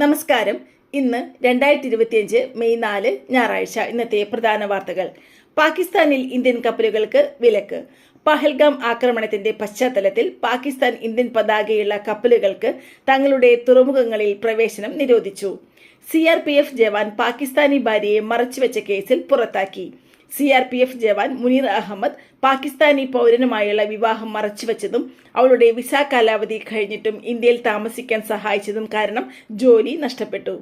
നമസ്കാരം. ഇന്ന് 2025 മെയ് 4 ഞായറാഴ്ച. ഇന്നത്തെ പ്രധാന വാർത്തകൾ. പാകിസ്ഥാനിൽ ഇന്ത്യൻ കപ്പലുകൾക്ക് വിലക്ക്. പഹൽഗാം ആക്രമണത്തിന്റെ പശ്ചാത്തലത്തിൽ പാകിസ്ഥാൻ ഇന്ത്യൻ പതാകയുള്ള കപ്പലുകൾക്ക് തങ്ങളുടെ തുറമുഖങ്ങളിൽ പ്രവേശനം നിരോധിച്ചു. CRPF ജവാൻ പാകിസ്ഥാനി ഭാര്യയെ മറച്ചുവെച്ച കേസിൽ പുറത്താക്കി. CRPF ജവാൻ മുനീർ അഹമ്മദ് പാകിസ്ഥാനി പൗരനുമായുള്ള വിവാഹം മറച്ചുവെച്ചതും അവളുടെ വിസ കാലാവധി കഴിഞ്ഞിട്ടും ഇന്ത്യയിൽ താമസിക്കാൻ സഹായിച്ചതും കാരണം ജോലി നഷ്ടപ്പെട്ടു.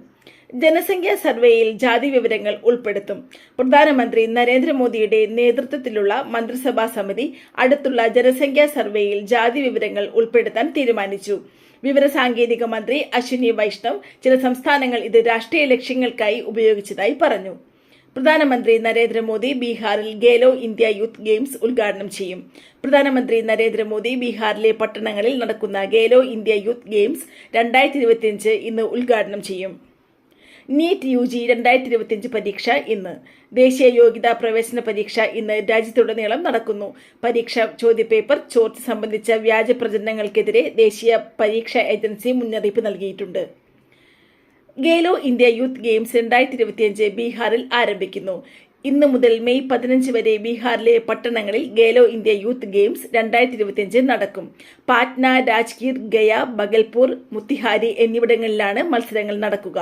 ജനസംഖ്യാ സർവേയിൽ ജാതി വിവരങ്ങൾ ഉൾപ്പെടുത്തും. പ്രധാനമന്ത്രി നരേന്ദ്രമോദിയുടെ നേതൃത്വത്തിലുള്ള മന്ത്രിസഭാ സമിതി അടുത്തുള്ള ജനസംഖ്യാ സർവേയിൽ ജാതി വിവരങ്ങൾ ഉൾപ്പെടുത്താൻ തീരുമാനിച്ചു. വിവരസാങ്കേതിക മന്ത്രി അശ്വിനി വൈഷ്ണവ് ചില സംസ്ഥാനങ്ങൾ ഇത് രാഷ്ട്രീയ ലക്ഷ്യങ്ങൾക്കായി ഉപയോഗിച്ചതായി പറഞ്ഞു. പ്രധാനമന്ത്രി നരേന്ദ്രമോദി ബീഹാറിൽ ഗേലോ ഇന്ത്യ യൂത്ത് ഗെയിംസ് ഉദ്ഘാടനം ചെയ്യും. പ്രധാനമന്ത്രി നരേന്ദ്രമോദി ബീഹാറിലെ പട്ടണങ്ങളിൽ നടക്കുന്ന ഗേലോ ഇന്ത്യ യൂത്ത് ഗെയിംസ് 2025 ഇന്ന് ഉദ്ഘാടനം ചെയ്യും. നീറ്റ് UG 2025 പരീക്ഷ ഇന്ന്. ദേശീയ യോഗ്യതാ പ്രവേശന പരീക്ഷ ഇന്ന് രാജ്യത്തുടനീളം നടക്കുന്നു. പരീക്ഷ ചോദ്യപേപ്പർ ചോർച്ച സംബന്ധിച്ച വ്യാജ പ്രചരണങ്ങൾക്കെതിരെ ദേശീയ പരീക്ഷാ ഏജൻസി മുന്നറിയിപ്പ് നൽകിയിട്ടുണ്ട്. ഗേലോ ഇന്ത്യ യൂത്ത് ഗെയിംസ് 2025 ബീഹാറിൽ ആരംഭിക്കുന്നു. ഇന്നു മുതൽ മെയ് 15 വരെ ബീഹാറിലെ പട്ടണങ്ങളിൽ ഗേലോ ഇന്ത്യ യൂത്ത് ഗെയിംസ് 2025 നടക്കും. പാറ്റ്ന, രാജ്ഗീർ, ഗയ, ബഗൽപൂർ, മുത്തിഹാരി എന്നിവിടങ്ങളിലാണ് മത്സരങ്ങൾ നടക്കുക.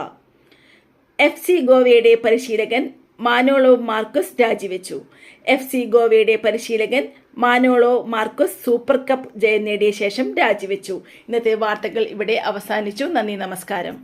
FC ഗോവയുടെ പരിശീലകൻ മാനോളോ മാർക്കസ് രാജിവെച്ചു. FC ഗോവയുടെ പരിശീലകൻ മാനോളോ മാർക്കസ് സൂപ്പർ കപ്പ് ജയം നേടിയ ശേഷം രാജിവെച്ചു. ഇന്നത്തെ വാർത്തകൾ ഇവിടെ അവസാനിച്ചു. നന്ദി, നമസ്കാരം.